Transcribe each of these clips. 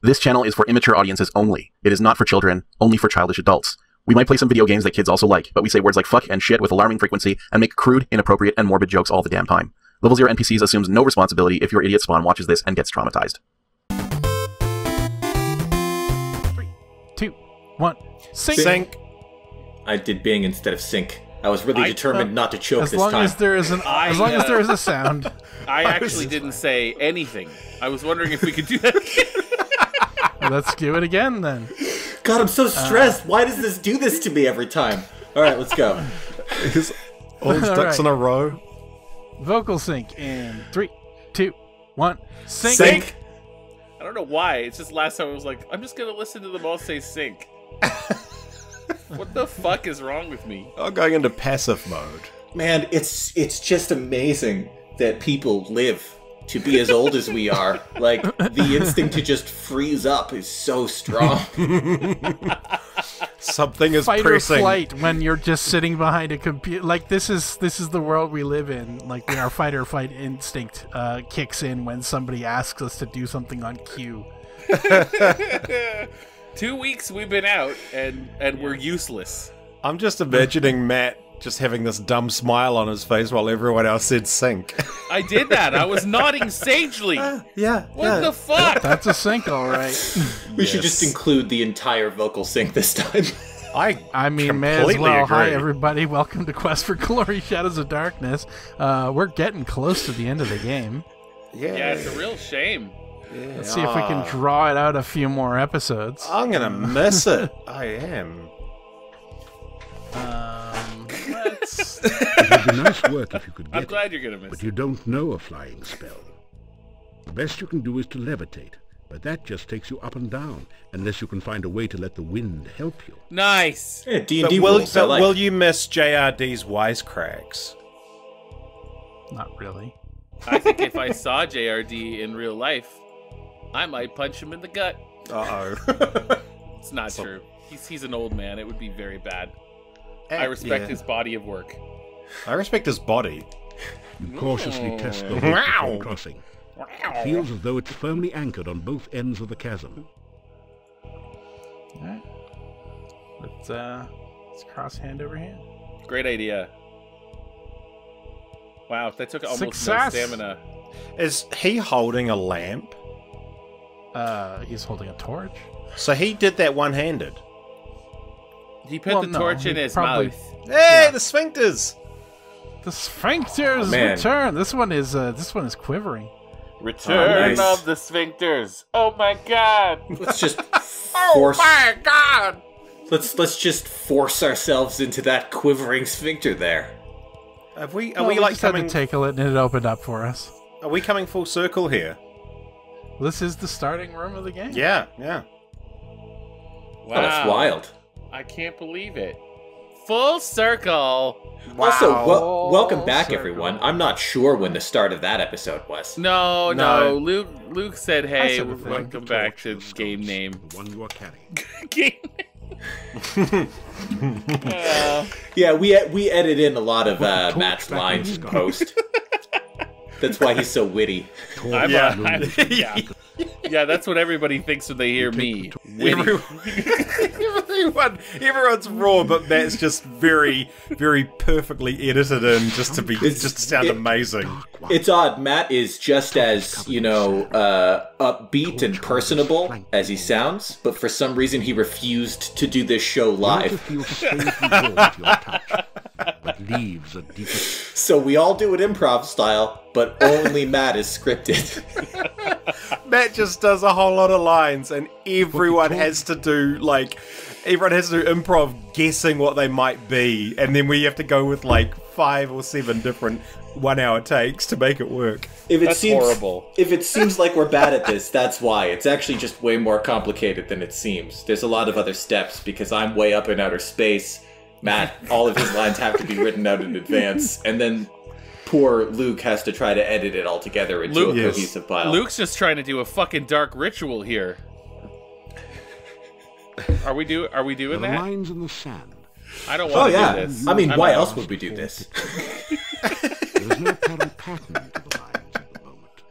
This channel is for immature audiences only. It is not for children, only for childish adults. We might play some video games that kids also like, but we say words like fuck and shit with alarming frequency and make crude, inappropriate, and morbid jokes all the damn time. Level 0 NPCs assumes no responsibility if your idiot spawn watches this and gets traumatized. 3, 2, 1, sink! Sink. I did Bing instead of sink. I was really determined not to choke this time. As long as there is a sound. I actually didn't say anything. I was wondering if we could do that again. Let's do it again, then. God, I'm so stressed. Why does this do this to me every time? All right, let's go. All his ducks in a row. Vocal sync in 3, 2, 1, sink! Sink! I don't know why. It's just last time I was like, I'm just going to listen to them all say sink. What the fuck is wrong with me? I'm going into passive mode. Man, it's just amazing that people live to be as old as we are. Like, the instinct to just freeze up is so strong. Something is Fight pressing. or flight when you're just sitting behind a computer. Like, this is the world we live in. Like, our fight or flight instinct kicks in when somebody asks us to do something on cue. 2 weeks we've been out, and we're useless. I'm just imagining Matt just having this dumb smile on his face while everyone else said sink. I did that. I was nodding sagely. Yeah. What the fuck? That's a sink, all right. We should just include the entire vocal sync this time. I mean, may as well. Hi, everybody. Welcome to Quest for Glory Shadows of Darkness. We're getting close to the end of the game. Yeah, it's a real shame. Yeah. Let's see if we can draw it out a few more episodes. I'm gonna miss it. I am. Let's... It would be nice work if you could get I'm glad you're gonna miss but it. you don't know a flying spell. The best you can do is to levitate, but that just takes you up and down, unless you can find a way to let the wind help you. Nice. Yeah, But D&D rules, I like. will you miss JRD's wisecracks? Not really. I think if I saw JRD in real life, I might punch him in the gut. Uh-oh. It's not true. He's an old man. It would be very bad. I respect his body of work. I respect his body. You cautiously test the hook before crossing. It feels as though it's firmly anchored on both ends of the chasm. Alright. Let's cross hand over hand. Great idea. Wow, that took almost Success. no stamina. Is he holding a lamp? He's holding a torch. So he did that one-handed. He put the torch in his mouth. Hey, the sphincters! The sphincters man. return. This one is quivering. Return nice. of the sphincters. Oh my god. Let's just Oh force. my god. Let's just force ourselves into that quivering sphincter there. Are we Like like coming? to tickle it and it opened up for us. Are we coming full circle here? This is the starting room of the game. Yeah. Wow. Oh, that's wild. I can't believe it. Full circle. Also, welcome back, circle. everyone. I'm not sure when the start of that episode was. No. No. Luke said, "Hey, said the thing. welcome back to game name." The one you are carrying. Game name. Yeah, we edit in a lot of Matt's lines in post. That's why he's so witty. Yeah, that's what everybody thinks when they hear me. Witty. Everyone's raw, but Matt's just very, very perfectly edited in just to sound amazing. It's odd. Matt is just as, upbeat and personable as he sounds, but for some reason he refused to do this show live. Feels strangely warm to your touch, but leaves a deeper... So we all do it improv style, but only Matt is scripted. Matt just does a whole lot of lines, and everyone has to do improv guessing what they might be, and then we have to go with like 5 or 7 different 1-hour takes to make it work. That's horrible. If it seems like we're bad at this, that's why. It's actually just way more complicated than it seems. There's a lot of other steps because I'm way up in outer space. Matt, all of his lines have to be written out in advance, and then poor Luke has to try to edit it all together into a cohesive pile. Luke's just trying to do a fucking dark ritual here. Are we doing The that? lines in the sand. I don't want to yeah. do this. I mean, I'm why out. else would we do this? There's no apparent pattern to the lines at the moment.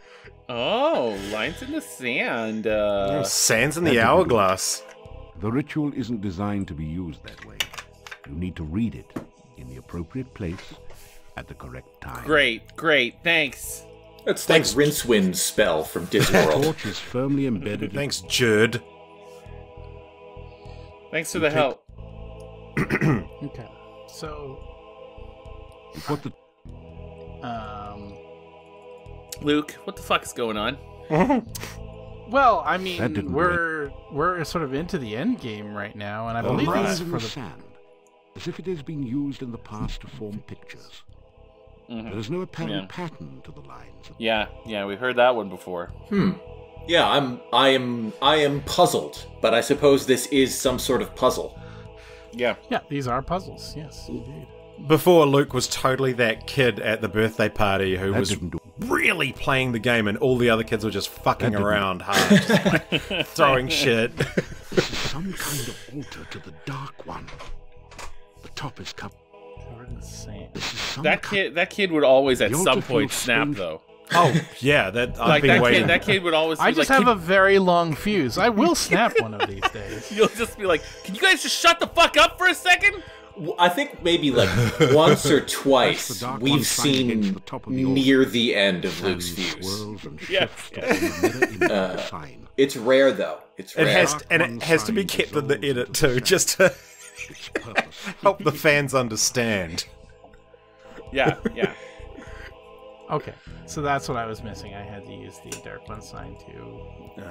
Oh, lines in the sand. Sands in the hourglass. The ritual isn't designed to be used that way. You need to read it in the appropriate place at the correct time. Great, thanks. That's like Rincewind's spell from The Discworld. torch is firmly embedded. Thanks, Judd. Thanks for the help. Okay. So, You put the Luke, what the fuck is going on? well, I That mean, didn't we're sort of into the end game right now, and I believe lines it's in for the the. sand, as if it has been used in the past to form pictures. There is no apparent pattern to the lines. Yeah, we heard that one before. Yeah, I am puzzled, but I suppose this is some sort of puzzle. Yeah. Yeah, these are puzzles. Yes, indeed. Before, Luke was totally that kid at the birthday party who That was didn't do really playing the game, and all the other kids were just fucking around hard, just like throwing shit. This is some kind of altar to the Dark One. The top is covered. Covered in sand. This is some That kid would always at The some altar point feels snap strange. though. Oh yeah, that I've Like been waiting. that kid would always. I be just like, have a very long fuse. I will snap one of these days. You'll just be like, "Can you guys just shut the fuck up for a second?" I think maybe like once or That's twice the Dark One we've shining against seen the top of the altar. near the end of Sand Luke's fuse. swirls and Yeah. shifts to form a mirror image of the sign. It's rare though. It's It rare. has to be kept in the edit too, just to Its purpose. help the fans understand. Yeah. Okay, so that's what I was missing. I had to use the Dark One sign to.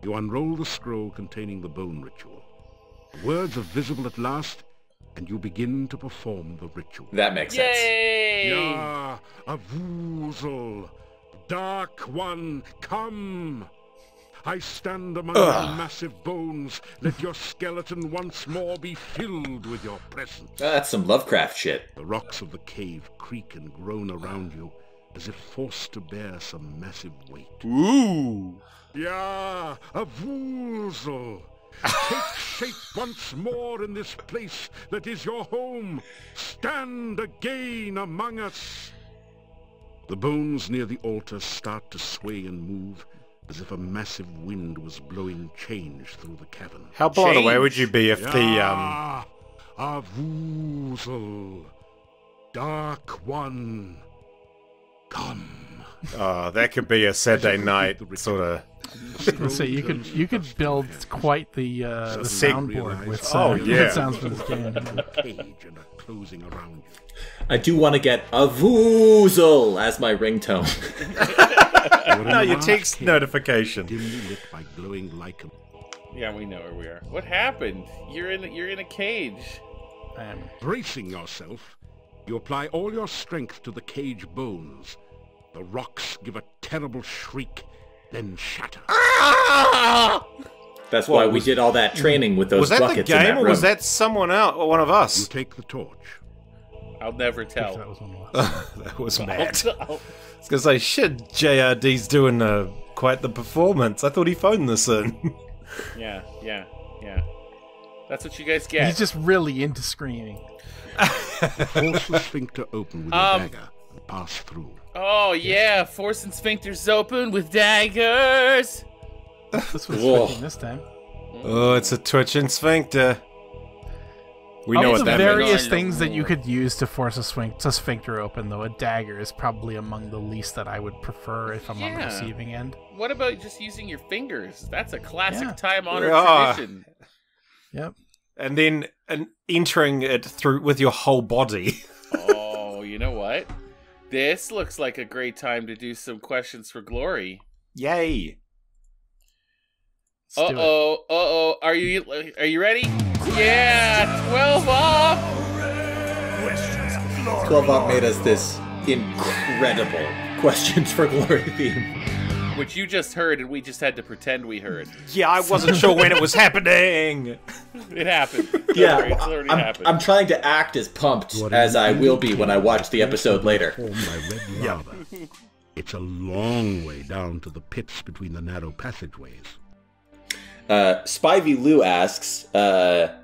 You unroll the scroll containing the bone ritual. The words are visible at last, and you begin to perform the ritual. That makes sense. Yay! Ya, a woozle, Dark One, come! I stand among your massive bones. Let your skeleton once more be filled with your presence. That's some Lovecraft shit. The rocks of the cave creak and groan around you, as if forced to bear some massive weight. Ooh. Ya, a woozle! Take shape once more in this place that is your home. Stand again among us. The bones near the altar start to sway and move, as if a massive wind was blowing change through the cavern. How blown away would you be if the Ya, a woozle, Dark One, come. that could be a Saturday night sort of. So you could build quite the soundboard with yeah. sounds for this game. Cage and are closing around you. I do want to get a woozle as my ringtone. No, your text notification. Dimly lit by glowing lichen. Yeah, we know where we are. What happened? You're in a cage. Bracing yourself, you apply all your strength to the cage bones. The rocks give a terrible shriek, then shatter. That's why we did all that training with those Was that the buckets in game, that or room. was that someone else, or one of You us? take the torch. I'll never That tell. was one of us. That was mad. I I'll- was gonna say, shit, JRD's doing quite the performance. I thought he phoned this in. Yeah. That's what you guys get. He's just really into screaming. Force the sphincter open with your dagger and pass through. Oh yeah, forcing sphincters open with daggers. This was Whoa. switching this time. Oh, it's a twitching sphincter. We know Of what the that various means. things that you could use to force a sphincter open, though, a dagger is probably among the least that I would prefer if I'm on the Yeah. receiving end. What about just using your fingers? That's a classic Yeah. time-honored Ah. tradition. Yep. And then entering it through with your whole body. Oh, you know what? This looks like a great time to do some questions for glory. Yay! Let's do it. Uh-oh. Are you ready? Yeah, 12 off. 12 Up made us this incredible Questions for Glory theme. Which you just heard and we just had to pretend we heard. Yeah, I wasn't sure when it was happening. It happened. Don't Yeah, worry, it's already happened. I'm trying to act as pumped as I will be when I watch the episode later. Formed by red lava. It's a long way down to the pits between the narrow passageways. Spivey Lou asks,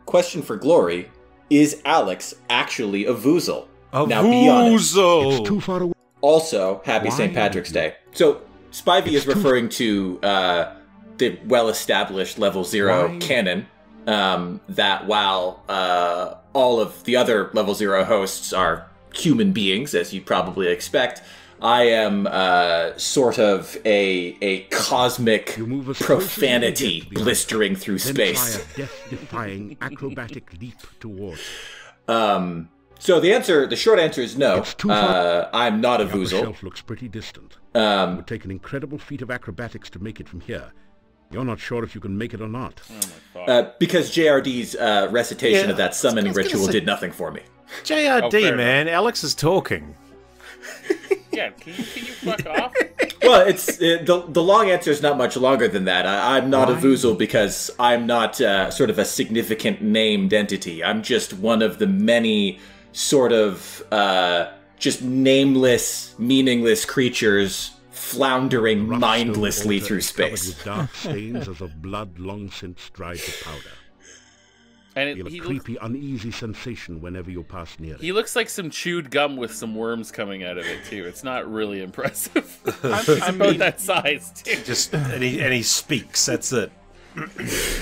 question for Glory, is Alex actually a Voozle? A Now be honest. It's Voozle. too far away. Also, happy Why St. Patrick's would you- Day. So Spivey is referring to the well-established level 0 canon, that while all of the other level 0 hosts are human beings, as you'd probably expect, I am sort of a cosmic profanity blistering through space. Death-defying acrobatic leap towards. So the short answer is no. I'm not a The upper Voozle. shelf looks pretty distant. It would take an incredible feat of acrobatics to make it from here. You're not sure if you can make it or not. Because JRD's recitation of that summoning ritual did nothing for me. JRD, man. Alex is talking. Yeah, can you fuck off? Well, the long answer is not much longer than that. I'm not a Voozle because I'm not sort of a significant named entity. I'm just one of the many sort of just nameless, meaningless creatures floundering mindlessly through space. With dark stains as of blood long since dried to powder. And Feel a creepy, uneasy sensation whenever you pass near it. he looks like some chewed gum with some worms coming out of it too. It's not really impressive. I About mean, that size too. And he speaks. That's it.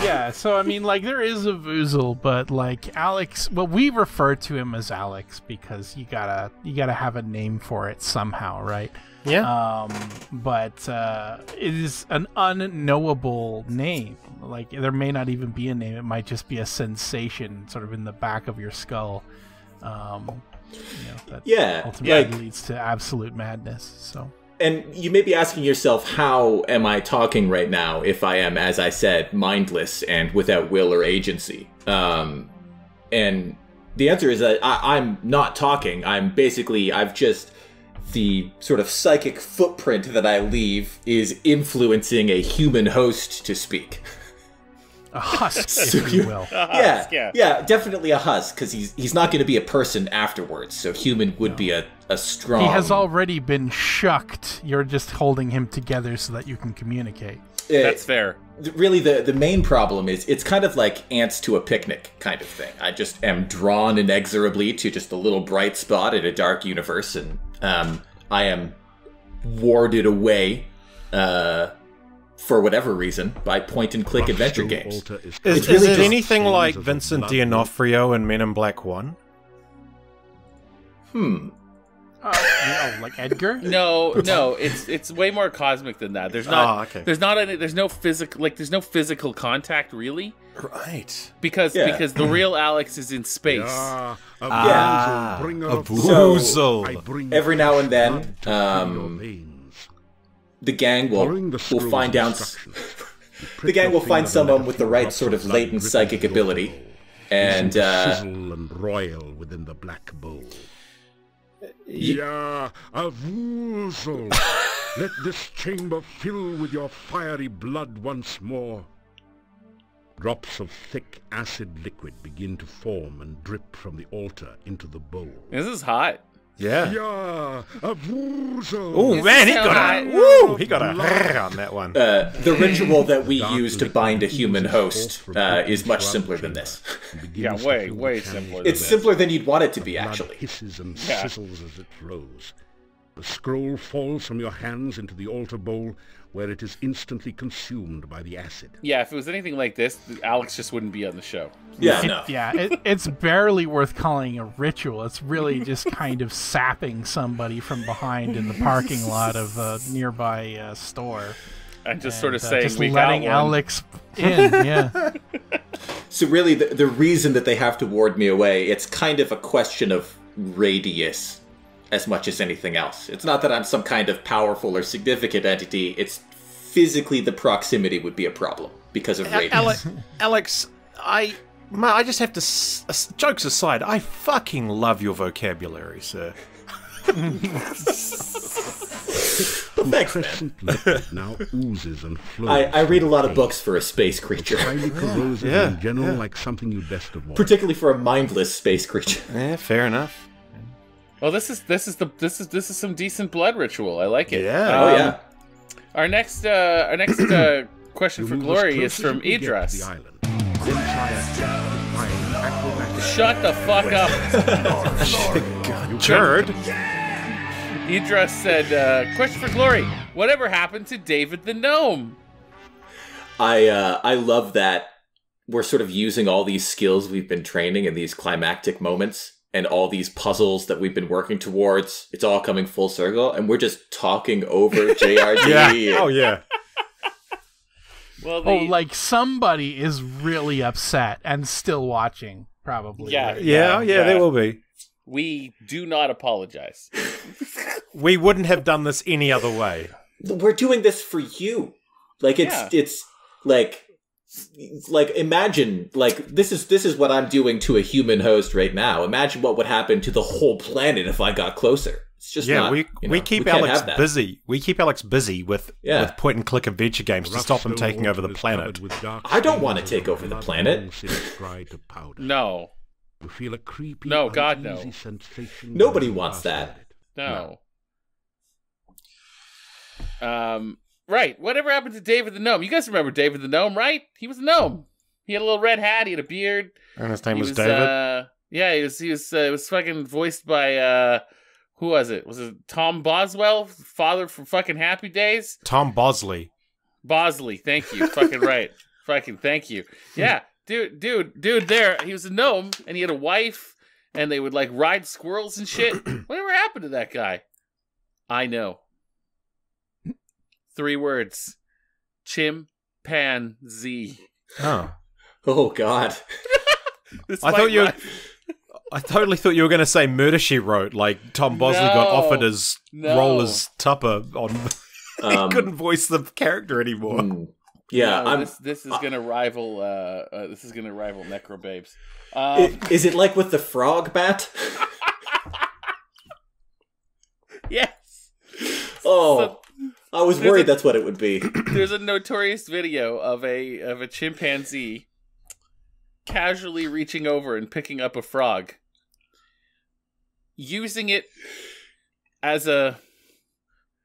yeah. So I mean, like, there is a Voozle, but like Alex, well, we refer to him as Alex because you gotta have a name for it somehow, right? Yeah. But it is an unknowable name. Like, there may not even be a name. It might just be a sensation sort of in the back of your skull. That ultimately leads to absolute madness. So. And you may be asking yourself, how am I talking right now if I am, as I said, mindless and without will or agency? And the answer is that I'm not talking. I've just... The sort of psychic footprint that I leave is influencing a human host to speak. A husk, if you will. Yeah, definitely a husk, because he's not going to be a person afterwards, so human would be a strong... He has already been shucked. You're just holding him together so that you can communicate. That's fair. Really, the main problem is it's kind of like ants to a picnic kind of thing. I just am drawn inexorably to just a little bright spot in a dark universe, and I am warded away for whatever reason by point-and-click adventure games. Is it anything like Vincent D'Onofrio in Men in Black 1? Like Edgar? No, it's way more cosmic than that. There's no physical contact really. Right. Because the real Alex is in space. A Voozle. Every now and then, the gang will find out. The gang will find someone with the right sort of latent psychic ability, and sizzle and royal within the black bowl. Yeah, a Voozle. Let this chamber fill with your fiery blood once more. Drops of thick acid liquid begin to form and drip from the altar into the bowl. This is hot. Yeah. Yeah, a Voozle. Oh man, he got a on that one. The ritual that we use to bind a human host is much simpler than this. Yeah, way simpler. It's simpler than you'd want it to be, actually. Hisses and sizzles as it flows. The scroll falls from your hands into the altar bowl, where it is instantly consumed by the acid. Yeah, if it was anything like this, Alex just wouldn't be on the show. It's barely worth calling a ritual. It's really just kind of sapping somebody from behind in the parking lot of a nearby store. And just sort of saying, just we letting got one. Alex in, yeah. So really, the reason that they have to ward me away, it's kind of a question of radius as much as anything else. It's not that I'm some kind of powerful or significant entity. It's physically the proximity would be a problem because of radius. Alex, I just have to... jokes aside, I fucking love your vocabulary, sir. Thanks, man. Now oozes and flows. I read a lot of books for a space creature. Highly corrosive in general, like something you best avoid. Particularly for a mindless space creature. Yeah, fair enough. Well, this is some decent blood ritual. I like it. Yeah. Our next question for Glory is from Idris. Shut the fuck up. Jared. Idris said, question for Glory. Whatever happened to David the Gnome? I love that we're sort of using all these skills we've been training in these climactic moments and all these puzzles that we've been working towards. It's all coming full circle, and we're just talking over JRD. Yeah. Oh, yeah. Well, like somebody is really upset and still watching, probably. Yeah. right? Yeah, there will be. We do not apologize. We wouldn't have done this any other way. We're doing this for you. Like, it's like imagine, like, this is what I'm doing to a human host right now. Imagine what would happen to the whole planet if I got closer. It's just we keep Alex busy. We keep Alex busy with point and click adventure games to stop him taking over the planet. I don't want to take over the planet. No. You feel a creepy, No, God, no. sensation. Nobody wants that. No. Right. Whatever happened to David the Gnome? You guys remember David the Gnome, right? He was a gnome. He had a little red hat. He had a beard. And his name was David. Yeah, he was fucking voiced by who was it? Was it Tom Boswell, father from fucking Happy Days? Tom Bosley. Bosley, thank you. Fucking right. Fucking thank you. Yeah, dude. There, he was a gnome, and he had a wife, and they would like ride squirrels and shit. Whatever happened to that guy? I know. 3 words. Chimpanzee. Oh God. I totally thought you were going to say Murder, She Wrote, like Tom Bosley got offered his role as Tupper on... he couldn't voice the character anymore. Yeah, no, this is going to rival Necrobabes. Is it like with the frog bat? Yes. Oh, I was worried that's what it would be. There's a notorious video of a chimpanzee casually reaching over and picking up a frog, using it as a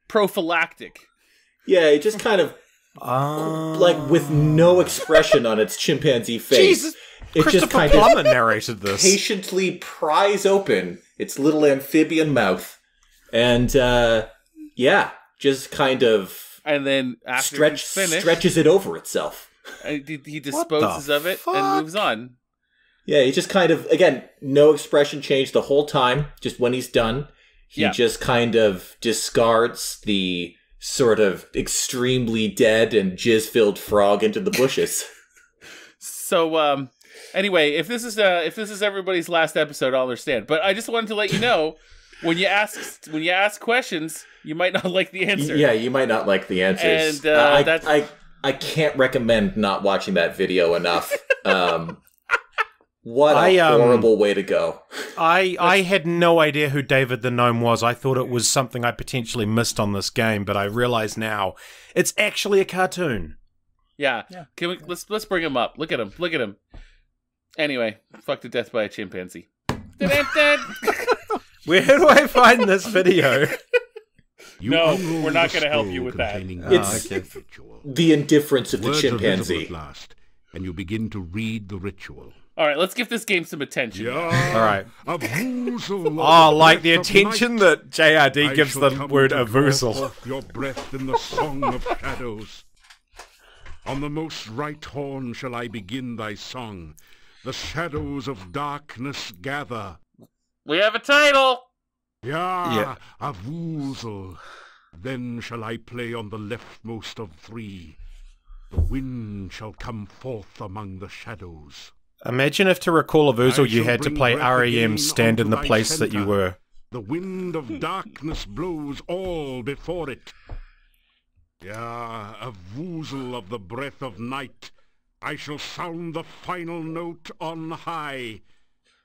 prophylactic. Yeah, it just kind of like with no expression on its chimpanzee face. Jesus, it just kind Plummer narrated this. Patiently pries open its little amphibian mouth, and just kind of, and then after he's finished, stretches it over itself. He disposes of it and moves on. Yeah, he just kind of, again, no expression change the whole time. Just when he's done, he just kind of discards the sort of extremely dead and jizz-filled frog into the bushes. So, anyway, if this is everybody's last episode, I'll understand. But I just wanted to let you know, when you ask questions, you might not like the answer. Yeah, you might not like the answers. And I can't recommend not watching that video enough. What a horrible way to go. I had no idea who David the Gnome was. I thought it was something I potentially missed on this game, but I realize now it's actually a cartoon. Yeah. Let's bring him up. Look at him. Anyway, fucked to death by a chimpanzee. Where do I find this video? No, we're not going to help you with that. It's the indifference of the chimpanzee. Last, and you begin to read the ritual. All right, let's give this game some attention. All right. Like the attention that JRD gives the word "avusel." Your breath in the song of shadows. On the most right horn shall I begin thy song. The shadows of darkness gather. We have a title. Yeah. Avusel. Then shall I play on the leftmost of 3. The wind shall come forth among the shadows. Imagine if to recall avusel you had to play REM Stand in the Place that you were. The wind of darkness blows all before it. Yeah, avusel of the breath of night. I shall sound the final note on high.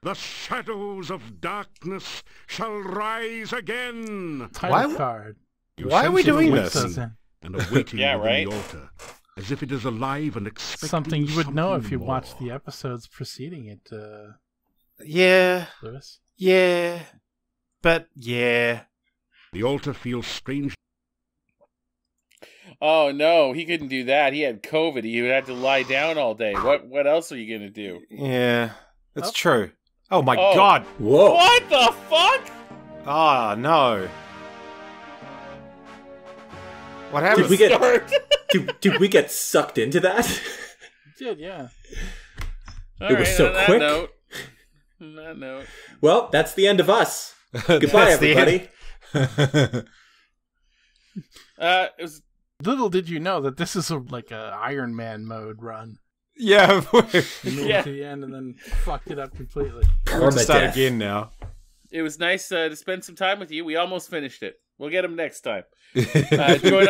The shadows of darkness shall rise again. Title card. Why are we doing this? And awaiting within the altar, as if it is alive and expecting something you would know if you more. watched the episodes preceding it. Yeah. Lewis. Yeah. But yeah. The altar feels strange. Oh no, he couldn't do that. He had COVID. He had to lie down all day. What else are you gonna do? Yeah, that's true. Oh my god! Whoa! What the fuck? Ah, no. What happened? Did we get sucked into that? You did, yeah. It was so quick. On that note. Well, that's the end of us. Goodbye, everybody. It was. Little did you know that this is like a Iron Man mode run. Yeah. Yeah. To the end and then fucked it up completely. We'll start again now. It was nice to spend some time with you. We almost finished it. We'll get him next time. Join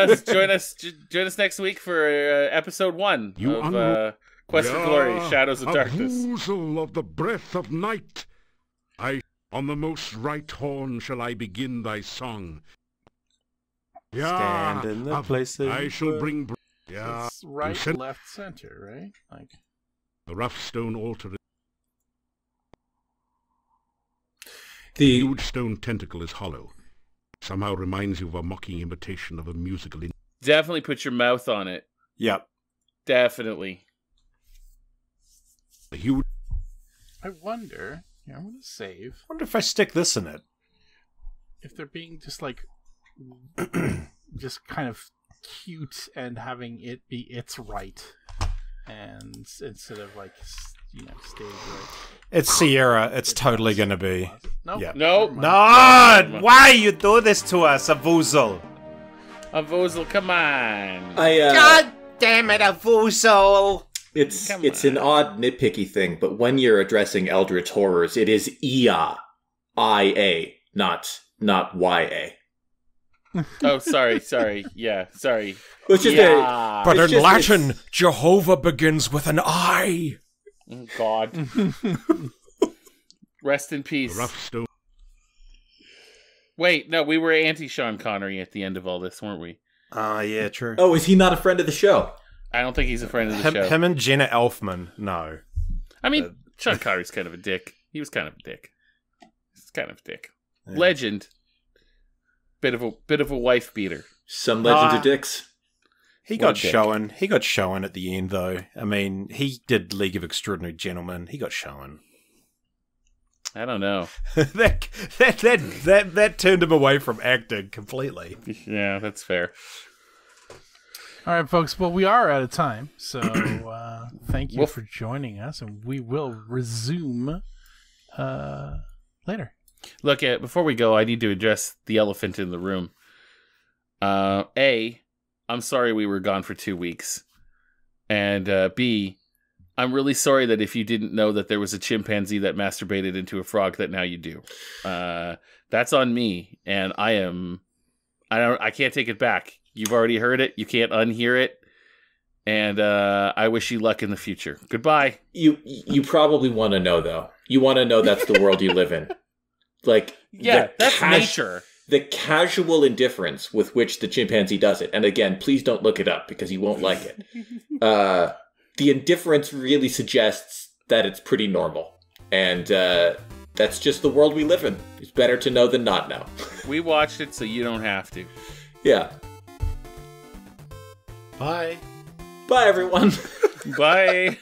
us next week for episode 1 of Quest for Glory: Shadows of Darkness. Woozle of the breath of night, on the most right horn shall I begin thy song. Stand in the places. I shall bring. It's right, left, center, right? Like the rough stone altar. The huge stone tentacle is hollow. Somehow reminds you of a mocking imitation of a musical. Definitely put your mouth on it. Yep. Definitely. The huge. I wonder. Yeah, I'm gonna save. I wonder if I stick this in it. If they're being just like, just kind of cute and having it be its right, and instead of like, stage right. It's Sierra. It's totally gonna be. Nope. Yeah. Nope. No! Why you do this to us, Avuzal? Avuzal, come on. God damn it, Avuzal! It's an odd nitpicky thing, but when you're addressing eldritch horrors, it is IA, not YA. Oh, sorry. Yeah, sorry. It's just but in Latin, Jehovah begins with an I. Oh, God. Rest in peace. Rough stone. Wait, no, we were anti-Sean Connery at the end of all this, weren't we? Yeah, true. Oh, is he not a friend of the show? I don't think he's a friend of the show. Him and Jenna Elfman, no. I mean, Sean Connery's kind of a dick. He was kind of a dick. He's kind of a dick. Yeah. Legend. Bit of a wife beater. Some legends are dicks. He got shown. He got shown at the end, though. I mean, he did League of Extraordinary Gentlemen. He got shown. I don't know. that turned him away from acting completely. Yeah, that's fair. All right, folks. Well, we are out of time, so thank you for joining us, and we will resume later. Look, before we go, I need to address the elephant in the room. A, I'm sorry we were gone for 2 weeks. And B, I'm really sorry that if you didn't know that there was a chimpanzee that masturbated into a frog, that now you do. That's on me, and I can't take it back. You've already heard it. You can't unhear it. And I wish you luck in the future. Goodbye. You probably want to know, though. You want to know that's the world you live in. Like, yeah, that's nature. The casual indifference with which the chimpanzee does it. And again, please don't look it up because you won't like it. The indifference really suggests that it's pretty normal. And that's just the world we live in. It's better to know than not know. We watched it so you don't have to. Yeah. Bye. Bye, everyone. Bye.